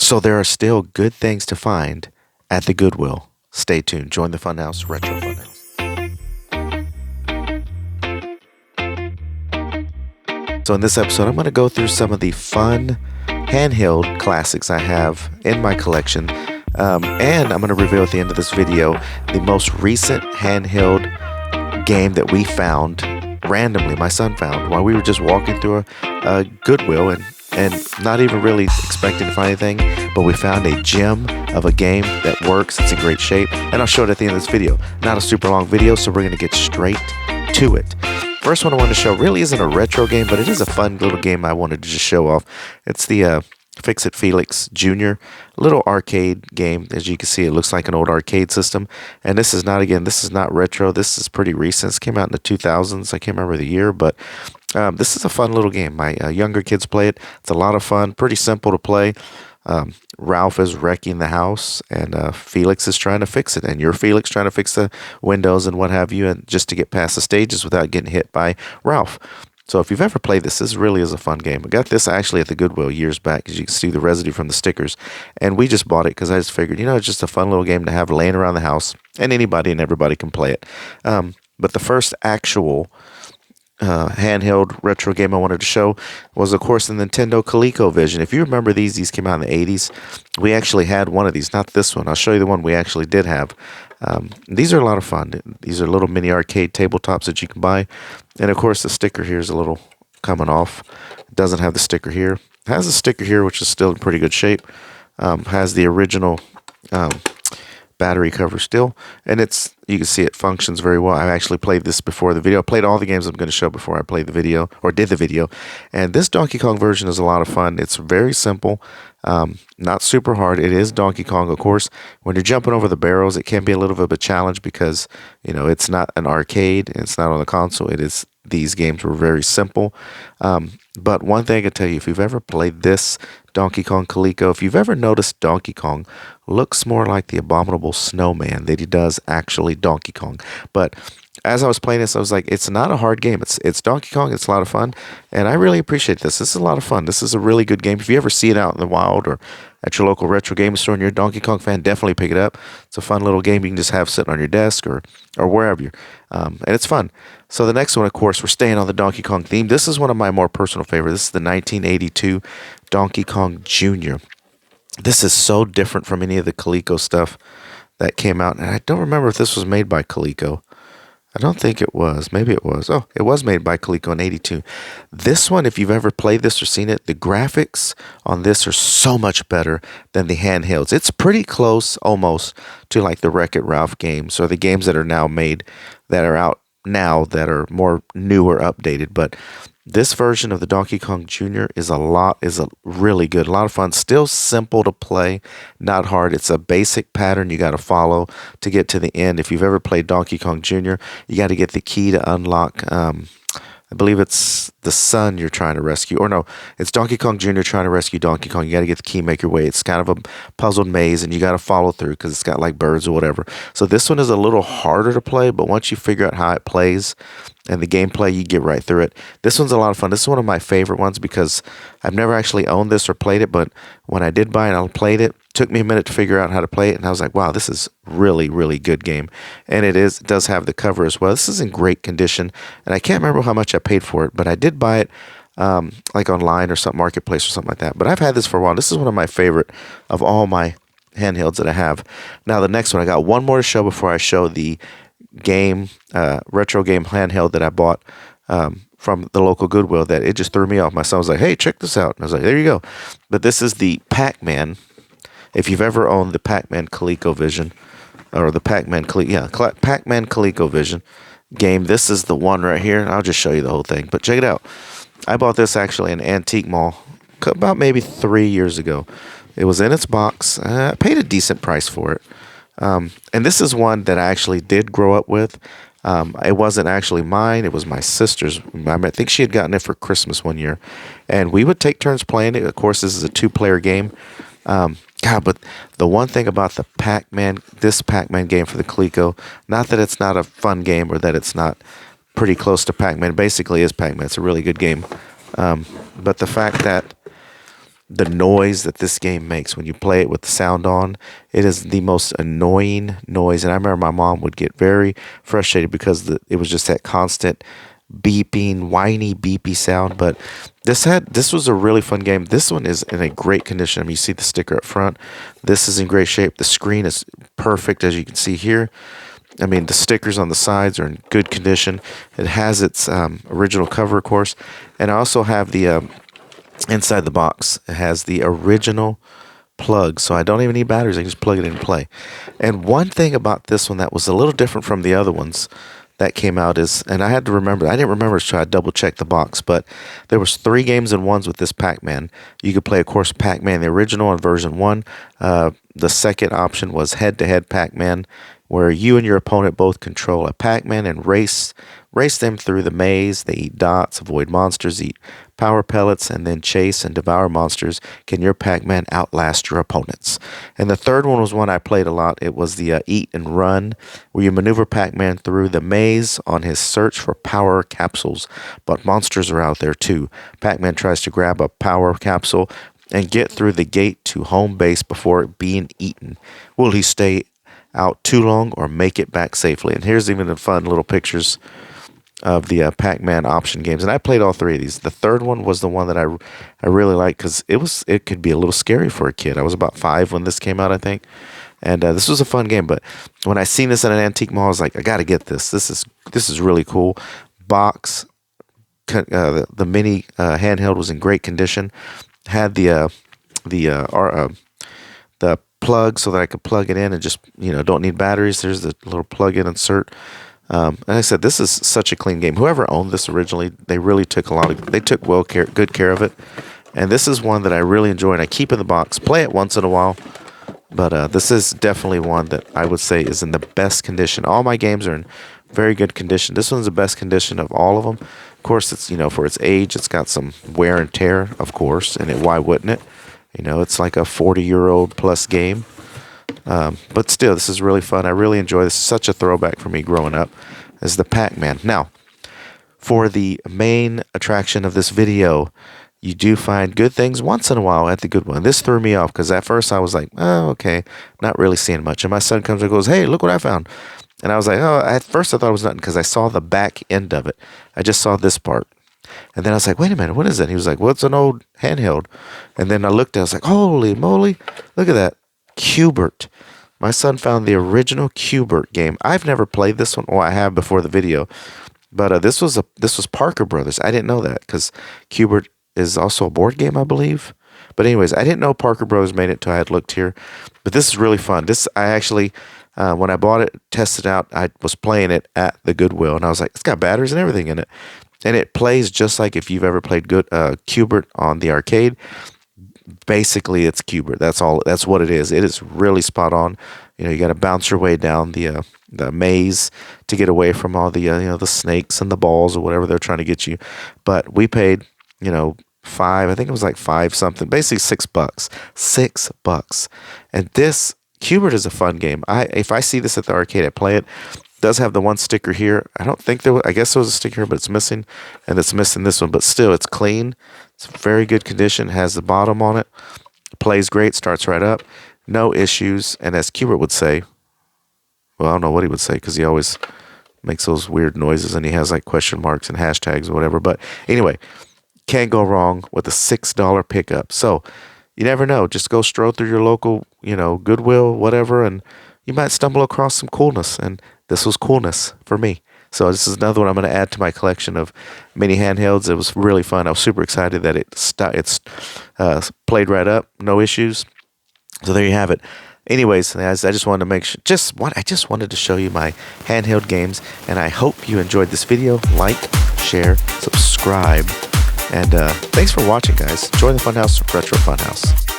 So there are still good things to find at the Goodwill. Stay tuned. Join the Funhouse, Retro Funhouse. So in this episode, I'm going to go through some of the fun handheld classics I have in my collection. And I'm going to reveal at the end of this video the most recent handheld game that we found randomly. My son found while we were just walking through a Goodwill and not even really expecting to find anything, but we found a gem of a game that works. It's in great shape, and I'll show it at the end of this video. Not a super long video, so we're going to get straight to it. First one I wanted to show really isn't a retro game, but it is a fun little game I wanted to just show off. It's the Fix-It Felix Jr. little arcade game. As you can see, it looks like an old arcade system. And this is not retro. This is pretty recent. This came out in the 2000s. I can't remember the year, but this is a fun little game. My younger kids play it. It's a lot of fun. Pretty simple to play. Ralph is wrecking the house, and Felix is trying to fix it. And you're Felix trying to fix the windows and what have you, and just to get past the stages without getting hit by Ralph. So if you've ever played this really is a fun game. I got this actually at the Goodwill years back, as you can see the residue from the stickers. And we just bought it because I just figured, it's just a fun little game to have laying around the house, and anybody and everybody can play it. But the first actual handheld retro game I wanted to show was, of course, the Nintendo ColecoVision. If you remember these came out in the 80s. We actually had one of these, not this one. I'll show you the one we actually did have. These are a lot of fun. These are little mini arcade tabletops that you can buy. And of course, the sticker here is a little coming off. It doesn't have the sticker here. It has a sticker here, which is still in pretty good shape. Has the original battery cover still, and you can see it functions very well. I actually played this before the video. I played all the games I'm going to show before I played the video, or did the video. And this Donkey Kong version is a lot of fun. It's very simple, not super hard. It is Donkey Kong, of course. When you're jumping over the barrels, it can be a little bit of a challenge because it's not an arcade, it's not on the console. These games were very simple. But one thing I can tell you, if you've ever played this Donkey Kong Coleco, if you've ever noticed Donkey Kong looks more like the Abominable Snowman than he does actually Donkey Kong. But as I was playing this, I was like, it's not a hard game. It's Donkey Kong. It's a lot of fun. And I really appreciate this. This is a lot of fun. This is a really good game. If you ever see it out in the wild or at your local retro game store and you're a Donkey Kong fan, definitely pick it up. It's a fun little game you can just have sitting on your desk or wherever you're. And it's fun. So the next one, of course, we're staying on the Donkey Kong theme. This is one of my more personal favorites. This is the 1982 Donkey Kong Jr. This is so different from any of the Coleco stuff that came out. And I don't remember if this was made by Coleco. I don't think it was. Maybe it was. Oh, it was made by Coleco in 82. This one, if you've ever played this or seen it, the graphics on this are so much better than the handhelds. It's pretty close almost to like the Wreck-It Ralph games or the games that are now made that are out now that are more newer, updated. But this version of the Donkey Kong Jr. is a really good, a lot of fun. Still simple to play, not hard. It's a basic pattern you got to follow to get to the end. If you've ever played Donkey Kong Jr., you got to get the key to unlock. I believe it's the son you're trying to rescue. Or no, it's Donkey Kong Jr. trying to rescue Donkey Kong. You got to get the key, make your way. It's kind of a puzzled maze, and you got to follow through because it's got like birds or whatever. So this one is a little harder to play, but once you figure out how it plays and the gameplay, you get right through it. This one's a lot of fun. This is one of my favorite ones because I've never actually owned this or played it, but when I did buy it, I played it. Took me a minute to figure out how to play it, and I was like, wow, this is really, really good game. And it does have the cover as well. This is in great condition, and I can't remember how much I paid for it, but I did buy it like online or some marketplace or something like that. But I've had this for a while. This is one of my favorite of all my handhelds that I have. Now, the next one, I got one more to show before I show the game, retro game handheld that I bought from the local Goodwill that it just threw me off. My son was like, hey, check this out. And I was like, there you go. But this is the Pac-Man. If you've ever owned the Pac-Man ColecoVision, or the Pac-Man ColecoVision game, this is the one right here. I'll just show you the whole thing, but check it out. I bought this actually in an antique mall about maybe 3 years ago. It was in its box. I paid a decent price for it. And this is one that I actually did grow up with. It wasn't actually mine. It was my sister's. I think she had gotten it for Christmas one year. And we would take turns playing it. Of course, this is a two-player game. But the one thing about this Pac-Man game for the Coleco, not that it's not a fun game or that it's not pretty close to Pac-Man. Basically, is Pac-Man. It's a really good game. But the fact that the noise that this game makes when you play it with the sound on. It is the most annoying noise. And I remember my mom would get very frustrated because it was just that constant beeping, whiny, beepy sound. But this was a really fun game. This one is in a great condition. I mean, you see the sticker up front. This is in great shape. The screen is perfect, as you can see here. I mean, the stickers on the sides are in good condition. It has its original cover, of course. And I also have the inside the box. It has the original plug, so I don't even need batteries. I can just plug it in and play. And one thing about this one that was a little different from the other ones that came out is, and I had to remember, I didn't remember to try to double check the box, but there was 3 games in ones with this Pac-Man. You could play, of course, Pac-Man the original on version 1. The second option was head-to-head Pac-Man, where you and your opponent both control a Pac-Man and race them through the maze. They eat dots, avoid monsters, eat power pellets, and then chase and devour monsters. Can your Pac-Man outlast your opponents? And the third one was one I played a lot. It was the eat and run, where you maneuver Pac-Man through the maze on his search for power capsules. But monsters are out there too. Pac-Man tries to grab a power capsule and get through the gate to home base before being eaten. Will he stay out too long or make it back safely? And here's even the fun little pictures of the Pac-Man option games, and I played all 3 of these. The third one was the one that I really liked because it could be a little scary for a kid. I was about 5 when this came out, I think, and this was a fun game. But when I seen this in an antique mall, I was like, I got to get this. This is really cool. Box, the mini handheld was in great condition. Had the plug so that I could plug it in and just don't need batteries. There's the little plug-in insert. And I said, this is such a clean game. Whoever owned this originally, they really took good care of it. And this is one that I really enjoy, and I keep in the box, play it once in a while. But this is definitely one that I would say is in the best condition. All my games are in very good condition. This one's the best condition of all of them. Of course, it's for its age, it's got some wear and tear, of course, and why wouldn't it? It's like a 40-year-old plus game. But still, this is really fun. I really enjoy this. Such a throwback for me growing up as the Pac-Man. Now, for the main attraction of this video, you do find good things once in a while at the Goodwill. This threw me off because at first I was like, oh, okay, not really seeing much. And my son comes and goes, hey, look what I found. And I was like, oh, at first I thought it was nothing because I saw the back end of it. I just saw this part. And then I was like, wait a minute, what is that? He was like, well, it's an old handheld. And then I looked at it, I was like, holy moly, look at that. Q*bert. My son found the original Q*bert game. I've never played this one. Well, I have before the video. But this was Parker Brothers. I didn't know that because Q*bert is also a board game, I believe. But anyways, I didn't know Parker Brothers made it until I had looked here. But this is really fun. I actually, when I bought it, tested it out, I was playing it at the Goodwill. And I was like, it's got batteries and everything in it. And it plays just like if you've ever played Q*bert on the arcade. Basically, it's Q*bert. That's all. That's what it is. It is really spot on. You got to bounce your way down the maze to get away from all the the snakes and the balls or whatever they're trying to get you. But we paid $5. I think it was like $5 something. Basically $6. $6. And this Q*bert is a fun game. If I see this at the arcade, I play it. It does have the one sticker here. I don't think I guess there was a sticker here, but it's missing, and it's missing this one. But still, it's clean. It's very good condition. Has the bottom on it. Plays great. Starts right up. No issues. And as Q*bert would say, well, I don't know what he would say because he always makes those weird noises and he has like question marks and hashtags or whatever. But anyway, can't go wrong with a $6 pickup. So you never know. Just go stroll through your local, Goodwill, whatever, and you might stumble across some coolness. And this was coolness for me. So this is another one I'm going to add to my collection of mini handhelds. It was really fun. I was super excited that it's played right up, no issues. So there you have it. Anyways, guys, I just wanted to I just wanted to show you my handheld games, and I hope you enjoyed this video. Like, share, subscribe, and thanks for watching, guys. Join the Funhouse, Retro Funhouse.